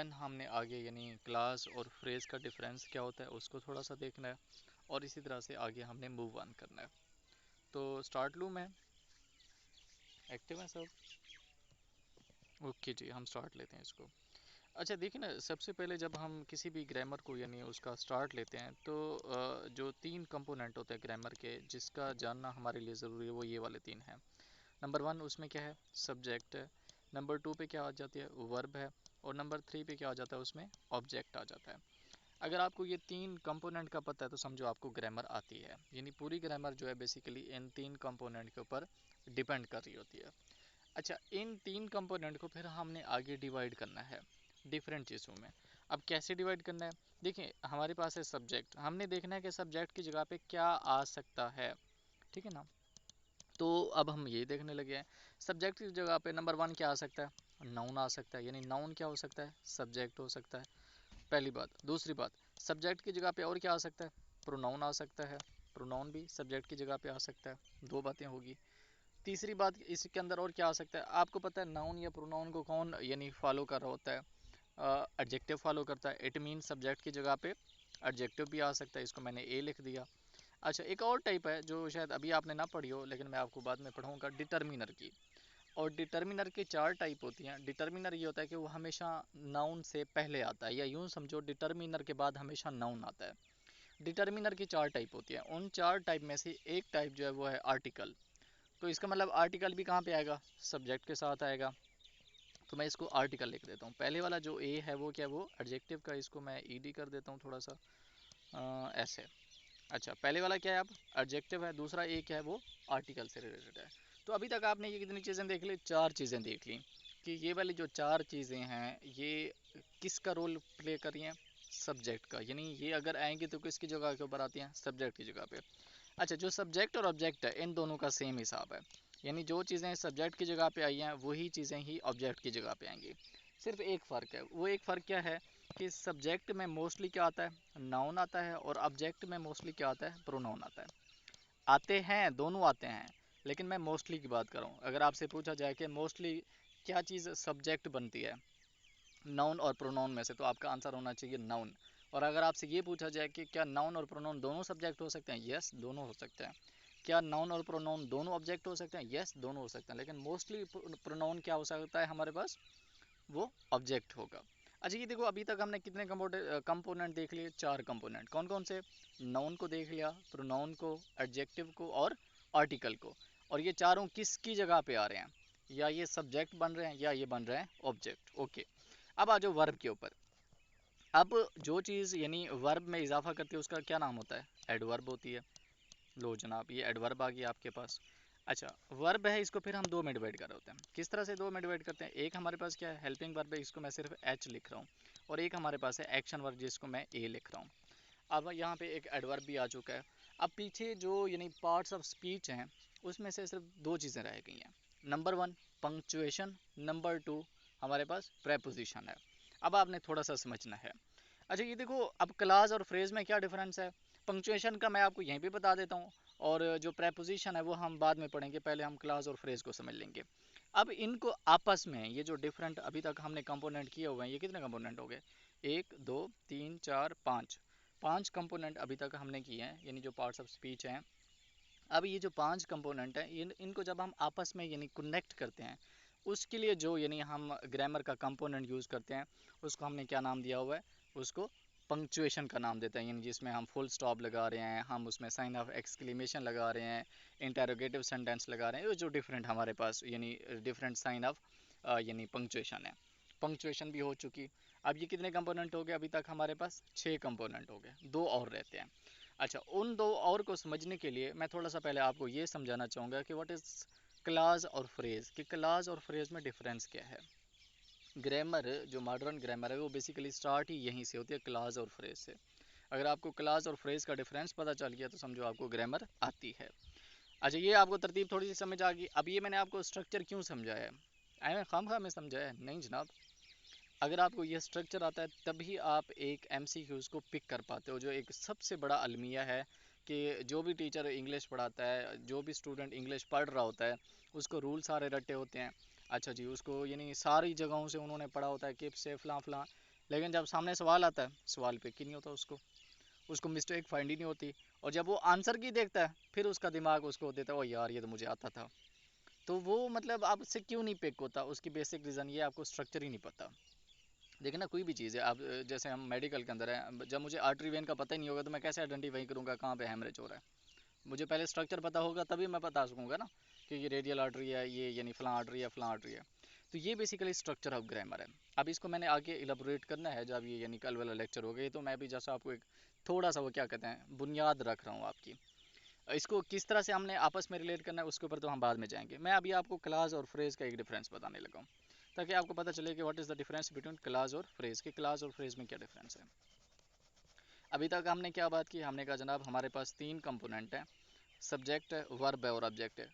Then हमने आगे यानी क्लास और फ्रेज का डिफरेंस क्या होता है उसको थोड़ा सा देखना है, और इसी तरह से आगे हमने मूव ऑन करना है। तो स्टार्ट लूँ मैं? एक्टिव है सब? ओके जी, हम स्टार्ट लेते हैं इसको। अच्छा देखिए ना, सबसे पहले जब हम किसी भी ग्रामर को यानी उसका स्टार्ट लेते हैं तो जो तीन कंपोनेंट होते हैं ग्रामर के जिसका जानना हमारे लिए ज़रूरी है वो ये वाले तीन हैं। नंबर वन उसमें क्या है? सब्जेक्ट है। नंबर टू पे क्या आ जाती है? वर्ब है। और नंबर थ्री पे क्या आ जाता है? उसमें ऑब्जेक्ट आ जाता है। अगर आपको ये तीन कंपोनेंट का पता है तो समझो आपको ग्रामर आती है, यानी पूरी ग्रामर जो है बेसिकली इन तीन कंपोनेंट के ऊपर डिपेंड कर रही होती है। अच्छा, इन तीन कंपोनेंट को फिर हमने आगे डिवाइड करना है डिफरेंट चीज़ों में। अब कैसे डिवाइड करना है? देखिए हमारे पास है सब्जेक्ट, हमने देखना है कि सब्जेक्ट की जगह पे क्या आ सकता है, ठीक है ना। तो अब हम ये देखने लगे हैं सब्जेक्ट की जगह पे नंबर वन क्या आ सकता है? नाउन आ सकता है, यानी नाउन क्या हो सकता है? सब्जेक्ट हो सकता है, पहली बात। दूसरी बात, सब्जेक्ट की जगह पे और क्या आ सकता है? प्रोनाउन आ सकता है, प्रोनाउन भी सब्जेक्ट की जगह पे आ सकता है। दो बातें होगी। तीसरी बात, इसके अंदर और क्या आ सकता है? आपको पता है नाउन या प्रोनाउन को कौन यानी फॉलो कर रहा होता है? एडजेक्टिव फॉलो करता है। इट मीन सब्जेक्ट की जगह पे एडजेक्टिव भी आ सकता है, इसको मैंने ए लिख दिया। अच्छा, एक और टाइप है जो शायद अभी आपने ना पढ़ी हो लेकिन मैं आपको बाद में पढ़ाऊंगा, डिटर्मिनर की। और डिटर्मिनर के चार टाइप होती हैं। डिटर्मिनर ये होता है कि वो हमेशा नाउन से पहले आता है, या यूं समझो डिटर्मिनर के बाद हमेशा नाउन आता है। डिटर्मिनर की चार टाइप होती है, उन चार टाइप में से एक टाइप जो है वो है आर्टिकल। तो इसका मतलब आर्टिकल भी कहाँ पे आएगा? सब्जेक्ट के साथ आएगा। तो मैं इसको आर्टिकल लिख देता हूँ। पहले वाला जो ए है वो क्या है? वो एडजेक्टिव का, इसको मैं ईडी कर देता हूँ थोड़ा सा ऐसे। अच्छा, पहले वाला क्या है? अब एडजेक्टिव है। दूसरा ए क्या है? वो आर्टिकल से रिलेटेड है। तो अभी तक आपने ये कितनी चीज़ें देख ली? चार चीज़ें देख ली। कि ये वाली जो चार चीज़ें हैं ये किसका रोल प्ले कर रही हैं? सब्जेक्ट का। यानी ये अगर आएंगी तो किसकी जगह के ऊपर आती हैं? सब्जेक्ट की जगह पे। अच्छा, जो सब्जेक्ट और ऑब्जेक्ट है इन दोनों का सेम हिसाब है, यानी जो चीज़ें सब्जेक्ट की जगह पे आई हैं वही चीज़ें ही ऑब्जेक्ट की जगह पे आएंगी। सिर्फ एक फ़र्क है, वो एक फ़र्क क्या है कि सब्जेक्ट में मोस्टली क्या आता है? नाउन आता है, और ऑब्जेक्ट में मोस्टली क्या आता है? प्रोनाउन आता है। आते हैं, दोनों आते हैं, लेकिन मैं मोस्टली की बात कर रहा हूँ। अगर आपसे पूछा जाए कि मोस्टली क्या चीज़ सब्जेक्ट बनती है नाउन और प्रोनाउन में से, तो आपका आंसर होना चाहिए नाउन। और अगर आपसे ये पूछा जाए कि क्या नाउन और प्रोनाउन दोनों सब्जेक्ट हो सकते हैं? यस, दोनों हो सकते हैं। क्या नाउन और प्रोनाउन दोनों ऑब्जेक्ट हो सकते हैं? यस, दोनों हो सकते हैं, लेकिन मोस्टली प्रोनाउन क्या हो सकता है हमारे पास? वो ऑब्जेक्ट होगा। अच्छा, ये देखो अभी तक हमने कितने कंपोनेंट देख लिए? चार कंपोनेंट। कौन कौन से? नाउन को देख लिया, प्रोनाउन को, एडजेक्टिव को और आर्टिकल को। और ये चारों किसकी जगह पे आ रहे हैं? या ये सब्जेक्ट बन रहे हैं या ये बन रहे हैं ऑब्जेक्ट। ओके, अब आ जाओ वर्ब के ऊपर। अब जो चीज़ यानी वर्ब में इजाफा करती है उसका क्या नाम होता है? एडवर्ब होती है। लो जनाब, ये एडवर्ब आ गया आपके पास। अच्छा, वर्ब है, इसको फिर हम दो में डिवाइड कर रहे होते हैं। किस तरह से दो में डिवाइड करते हैं? एक हमारे पास क्या है? हेल्पिंग वर्ब है, इसको मैं सिर्फ एच लिख रहा हूँ। और एक हमारे पास है एक्शन वर्ब जिसको मैं ए लिख रहा हूँ। अब यहाँ पे एक एडवर्ब भी आ चुका है। अब पीछे जो यानी पार्ट्स ऑफ स्पीच हैं उसमें से सिर्फ दो चीज़ें रह गई हैं। Number one punctuation, number two हमारे पास प्रेपोजिशन है। अब आपने थोड़ा सा समझना है। अच्छा, ये देखो अब क्लास और फ्रेज में क्या डिफरेंस है? पंक्चुएशन का मैं आपको यहीं पे बता देता हूँ, और जो प्रेपोजिशन है वो हम बाद में पढ़ेंगे, पहले हम क्लास और फ्रेज को समझ लेंगे। अब इनको आपस में ये जो डिफरेंट अभी तक हमने कंपोनेंट किए हुए हैं, ये कितने कंपोनेंट हो गए? एक, दो, तीन, चार, पाँच। पांच कंपोनेंट अभी तक हमने किए हैं, यानी जो पार्ट्स ऑफ स्पीच हैं। अब ये जो पांच कंपोनेंट हैं इनको जब हम आपस में यानी कनेक्ट करते हैं, उसके लिए जो यानी हम ग्रामर का कंपोनेंट यूज़ करते हैं उसको हमने क्या नाम दिया हुआ है? उसको पंक्चुएशन का नाम देते हैं, यानी जिसमें हम फुल स्टॉप लगा रहे हैं, हम उसमें साइन ऑफ एक्सक्लेमेशन लगा रहे हैं, इंटेरोगेटिव सेंटेंस लगा रहे हैं, जो डिफरेंट हमारे पास यानी डिफरेंट साइन ऑफ यानी पंक्चुएशन है। पंक्चुएशन भी हो चुकी। अब ये कितने कंपोनेंट हो गए? अभी तक हमारे पास 6 कंपोनेंट हो गए, दो और रहते हैं। अच्छा, उन दो और को समझने के लिए मैं थोड़ा सा पहले आपको ये समझाना चाहूँगा कि व्हाट इज़ क्लास और फ्रेज, कि क्लास और फ्रेज में डिफरेंस क्या है। ग्रामर जो मॉडर्न ग्रामर है वो बेसिकली स्टार्ट ही यहीं से होती है, क्लास और फ्रेज से। अगर आपको क्लास और फ्रेज का डिफरेंस पता चल गया तो समझो आपको ग्रामर आती है। अच्छा, ये आपको तरतीब थोड़ी सी समझ आ गई। अब ये मैंने आपको स्ट्रक्चर क्यों समझाया है? आई खाम में समझाया है? नहीं जनाब, अगर आपको ये स्ट्रक्चर आता है तभी आप एक एमसीक्यूज़ को पिक कर पाते हो, जो एक सबसे बड़ा अलमिया है कि जो भी टीचर इंग्लिश पढ़ाता है, जो भी स्टूडेंट इंग्लिश पढ़ रहा होता है, उसको रूल सारे रटे होते हैं। अच्छा जी, उसको यानी सारी जगहों से उन्होंने पढ़ा होता है कि से फ़लाँ फ़लाँ लेकिन जब सामने सवाल आता है, सवाल पे की नहीं होता उसको, उसको मिस्टेक फाइंड ही नहीं होती। और जब वो आंसर की देखता है, फिर उसका दिमाग उसको देता है, ओ यार ये तो मुझे आता था। तो वो मतलब आपसे क्यों नहीं पिक होता, उसकी बेसिक रीज़न ये, आपको स्ट्रक्चर ही नहीं पता। देखिए ना, कोई भी चीज़ है, आप जैसे हम मेडिकल के अंदर है, जब मुझे आर्टरी वेन का पता ही नहीं होगा तो मैं कैसे आइडेंटिफाई करूँगा कहाँ पे हेमरेज हो रहा है। मुझे पहले स्ट्रक्चर पता होगा तभी मैं बता सकूँगा ना कि ये रेडियल आर्टरी है, ये यानी फलां आर्टरी है, फलां आर्टरी है। तो ये बेसिकली स्ट्रक्चर ऑफ ग्रामर है। अब इसको मैंने आगे इलाबोरेट करना है जब ये यानी कल वाला लेक्चर हो गया, तो मैं भी जैसा आपको एक थोड़ा सा वो क्या कहते हैं बुनियाद रख रहा हूँ आपकी। इसको किस तरह से हमने आपस में रिलेट करना है उसके ऊपर तो हम बाद में जाएंगे। मैं अभी आपको क्लास और फ्रेज का एक डिफरेंस बताने लगा हूँ, ताकि आपको पता चले कि what is the difference between class और फ्रेज, कि क्लास और फ्रेज में क्या डिफरेंस है। अभी तक हमने क्या बात की, हमने कहा जनाब हमारे पास तीन कंपोनेंट हैं, सब्जेक्ट है, वर्ब है और ऑब्जेक्ट है।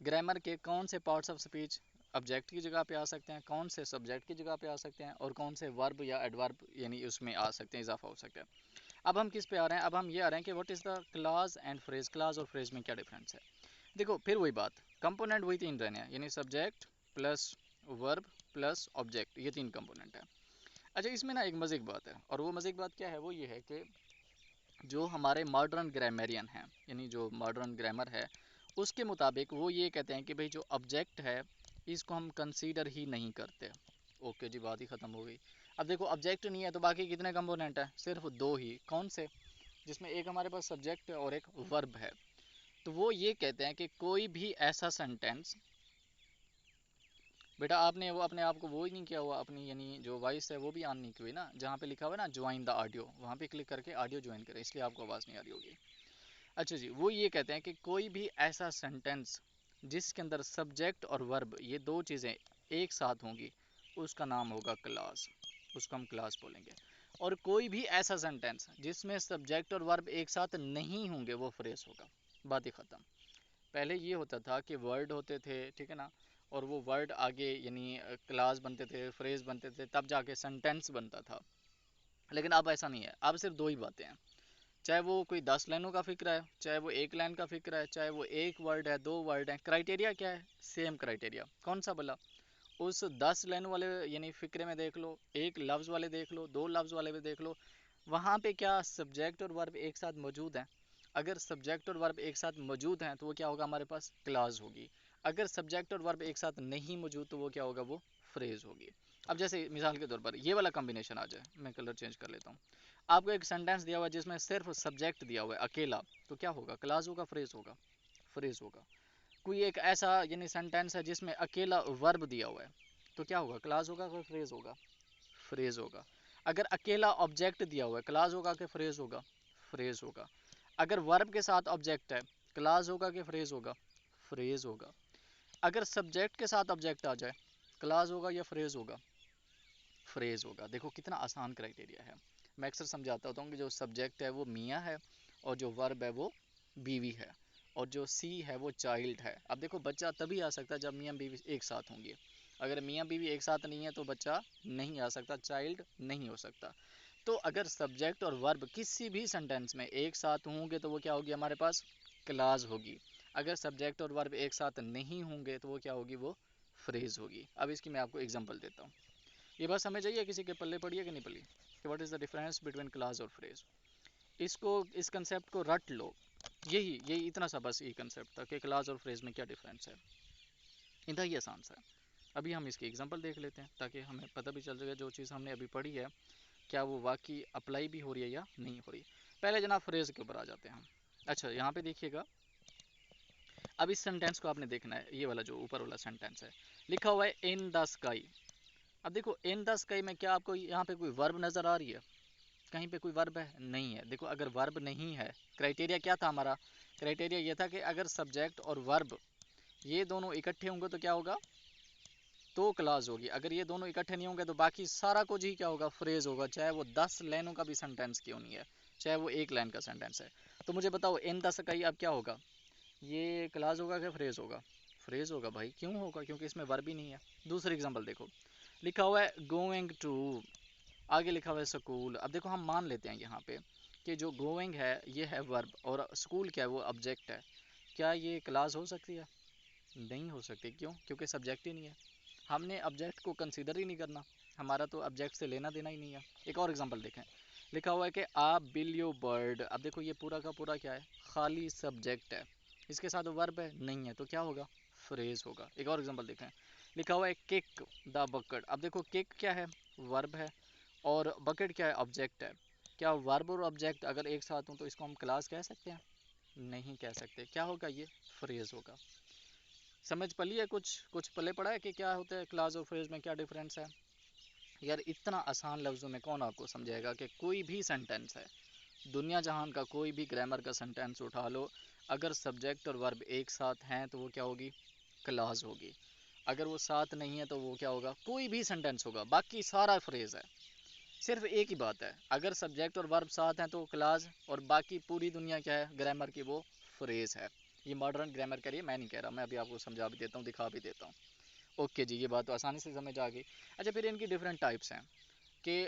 ग्रामर के कौन से पार्ट्स ऑफ स्पीच ऑब्जेक्ट की जगह पे आ सकते हैं, कौन से सब्जेक्ट की जगह पे आ सकते हैं, और कौन से वर्ब या एडवर्ब यानी उसमें आ सकते हैं, इजाफा हो सकता है। अब हम किस पे आ रहे हैं, अब हम ये आ रहे हैं कि what is the class and phrase, class और फ्रेज में क्या डिफरेंस है। देखो फिर वही बात, कंपोनेंट वही तीन रहने हैं, यानी subject plus verb plus object, ये तीन कंपोनेंट है। अच्छा इसमें ना एक मज़े की बात है, और वो मज़े की बात क्या है, वो ये है कि जो हमारे मॉडर्न ग्रामेरियन हैं, यानी जो मॉडर्न ग्रामर है, उसके मुताबिक वो ये कहते हैं कि भाई जो ऑब्जेक्ट है इसको हम कंसीडर ही नहीं करते। ओके जी, बात ही ख़त्म हो गई। अब देखो ऑब्जेक्ट नहीं है तो बाकी कितने कंपोनेंट हैं, सिर्फ दो ही, कौन से, जिसमें एक हमारे पास सब्जेक्ट है और एक वर्ब है। तो वो ये कहते हैं कि कोई भी ऐसा सेंटेंस, बेटा आपने वो अपने आप को वो ही नहीं किया हुआ, अपनी यानी जो वॉइस है वो भी ऑन नहीं की हुई ना, जहाँ पे लिखा हुआ है ना ज्वाइन द ऑडियो, वहाँ पे क्लिक करके ऑडियो ज्वाइन करें, इसलिए आपको आवाज़ नहीं आ रही होगी। अच्छा जी, वो ये कहते हैं कि कोई भी ऐसा सेंटेंस जिसके अंदर सब्जेक्ट और वर्ब ये दो चीज़ें एक साथ होंगी, उसका नाम होगा क्लास, उसको हम क्लास बोलेंगे। और कोई भी ऐसा सेंटेंस जिसमें सब्जेक्ट और वर्ब एक साथ नहीं होंगे, वो फ्रेज होगा। बात ही ख़त्म। पहले ये होता था कि वर्ड होते थे, ठीक है ना, और वो वर्ड आगे यानी क्लास बनते थे, फ्रेज बनते थे, तब जाके सेंटेंस बनता था। लेकिन अब ऐसा नहीं है, अब सिर्फ दो ही बातें हैं। चाहे वो कोई 10 लाइनों का फिक्र है, चाहे वो एक लाइन का फिक्र है, चाहे वो एक वर्ड है, दो वर्ड है, क्राइटेरिया क्या है, सेम क्राइटेरिया। कौन सा बोला, उस 10 लाइन वाले यानी फिक्रे में देख लो, एक लफ्ज़ वाले देख लो, दो लफ्ज़ वाले में देख लो, वहाँ पे क्या सब्जेक्ट और वर्ब एक साथ मौजूद हैं। अगर सब्जेक्ट और वर्ब एक साथ मौजूद हैं तो वो क्या होगा, हमारे पास क्लास होगी। अगर सब्जेक्ट और वर्ब एक साथ नहीं मौजूद तो वो क्या होगा, वो फ्रेज होगी। अब जैसे मिसाल के तौर पर ये वाला कॉम्बिनेशन आ जाए, मैं कलर चेंज कर लेता हूँ। आपको एक सेंटेंस दिया हुआ है जिसमें सिर्फ सब्जेक्ट दिया हुआ है अकेला, तो क्या होगा, क्लास होगा, फ्रेज होगा, फ्रेज होगा। कोई एक ऐसा यानी सेंटेंस है जिसमें अकेला वर्ब दिया हुआ है, तो क्या होगा, क्लास होगा कि फ्रेज होगा, फ्रेज होगा। अगर अकेला ऑब्जेक्ट दिया हुआ है, क्लास होगा कि फ्रेज होगा, फ्रेज होगा। अगर वर्ब के साथ ऑब्जेक्ट है, क्लास होगा कि फ्रेज होगा, फ्रेज होगा। अगर सब्जेक्ट के साथ ऑब्जेक्ट आ जाए, क्लास होगा या फ्रेज होगा, फ्रेज होगा। देखो कितना आसान क्राइटेरिया है। मैं अक्सर समझाता होता हूँ कि जो सब्जेक्ट है वो मियाँ है, और जो वर्ब है वो बीवी है, और जो सी है वो चाइल्ड है। अब देखो बच्चा तभी आ सकता है जब मियाँ बीवी एक साथ होंगे, अगर मियाँ बीवी एक साथ नहीं है तो बच्चा नहीं आ सकता, चाइल्ड नहीं हो सकता। तो अगर सब्जेक्ट और वर्ब किसी भी सेंटेंस में एक साथ होंगे तो वो क्या होगी, हमारे पास क्लास होगी। अगर सब्जेक्ट और वर्ब एक साथ नहीं होंगे तो वो क्या होगी, वो फ्रेज होगी। अब इसकी मैं आपको एग्जांपल देता हूँ। ये बात समझ आइए, किसी के पल्ले पड़ी है कि नहीं पड़ी, कि what is the difference between class और फ्रेज। इसको, इस कंसेप्ट को रट लो, यही यही इतना सा बस, ये कंसेप्ट था कि क्लास और फ्रेज में क्या डिफरेंस है। इतना ही आसान सा है। अभी हम इसकी एग्जांपल देख लेते हैं ताकि हमें पता भी चल जाएगा जो चीज़ हमने अभी पढ़ी है क्या वो वाकई अप्लाई भी हो रही है या नहीं हो रही। पहले जनाब फ्रेज के ऊपर आ जाते हैं हम। अच्छा यहाँ पे देखिएगा, अब इस सेंटेंस को आपने देखना है, ये वाला जो ऊपर वाला सेंटेंस है, लिखा हुआ है इन द स्काई। अब देखो इन द स्काई में क्या आपको यहाँ पे कोई वर्ब नज़र आ रही है, कहीं पे कोई वर्ब है, नहीं है। देखो अगर वर्ब नहीं है, क्राइटेरिया क्या था हमारा, क्राइटेरिया ये था कि अगर सब्जेक्ट और वर्ब ये दोनों इकट्ठे होंगे तो क्या होगा, तो क्लास होगी। अगर ये दोनों इकट्ठे नहीं होंगे तो बाकी सारा कुछ ही क्या होगा, फ्रेज होगा, चाहे वो 10 लाइनों का भी सेंटेंस क्यों नहीं है, चाहे वो एक लाइन का सेंटेंस है। तो मुझे बताओ इन द स्काई अब क्या होगा, ये क्लास होगा क्या फ्रेज होगा, फ्रेज होगा भाई, क्यों होगा, क्योंकि इसमें वर्ब ही नहीं है। दूसरी एग्जांपल देखो, लिखा हुआ है गोइंग टू, आगे लिखा हुआ है स्कूल। अब देखो हम मान लेते हैं यहाँ पे कि जो गोइंग है ये है वर्ब, और स्कूल क्या है, वो ऑब्जेक्ट है। क्या ये क्लास हो सकती है, नहीं हो सकती, क्यों, क्योंकि सब्जेक्ट ही नहीं है। हमने ऑब्जेक्ट को कंसीडर ही नहीं करना। हमारा तो ऑब्जेक्ट से लेना देना ही नहीं है। एक और एग्जांपल देखें, लिखा हुआ है कि आ बिलियो बर्ड। अब देखो ये पूरा का पूरा क्या है, खाली सब्जेक्ट है, इसके साथ वर्ब है नहीं है, तो क्या होगा, फ्रेज होगा। एक और एग्जांपल देखें, लिखा हुआ है किक द बकेट। अब देखो किक क्या है, वर्ब है, और बकेट क्या है, ऑब्जेक्ट है। क्या वर्ब और ऑब्जेक्ट अगर एक साथ हों तो इसको हम क्लास कह सकते हैं, नहीं कह सकते। क्या होगा, ये फ्रेज होगा। समझ पली है, कुछ कुछ पले पड़ा है कि क्या होता है क्लास और फ्रेज में क्या डिफरेंस है। यार इतना आसान लफ्ज़ों में कौन आपको समझाएगा कि कोई भी सेंटेंस है, दुनिया जहान का कोई भी ग्रामर का सेंटेंस उठा लो, अगर सब्जेक्ट और वर्ब एक साथ हैं तो वो क्या होगी, क्लास होगी। अगर वो साथ नहीं है तो वो क्या होगा, कोई भी सेंटेंस होगा, बाकी सारा फ्रेज है। सिर्फ एक ही बात है, अगर सब्जेक्ट और वर्ब साथ हैं तो क्लास, और बाकी पूरी दुनिया क्या है ग्रामर की, वो फ्रेज है। ये मॉडर्न ग्रामर करिए, मैं नहीं कह रहा, मैं अभी आपको समझा भी देता हूँ, दिखा भी देता हूँ। ओके जी, ये बात तो आसानी से समझ आ गई। अच्छा फिर इनकी डिफरेंट टाइप्स हैं कि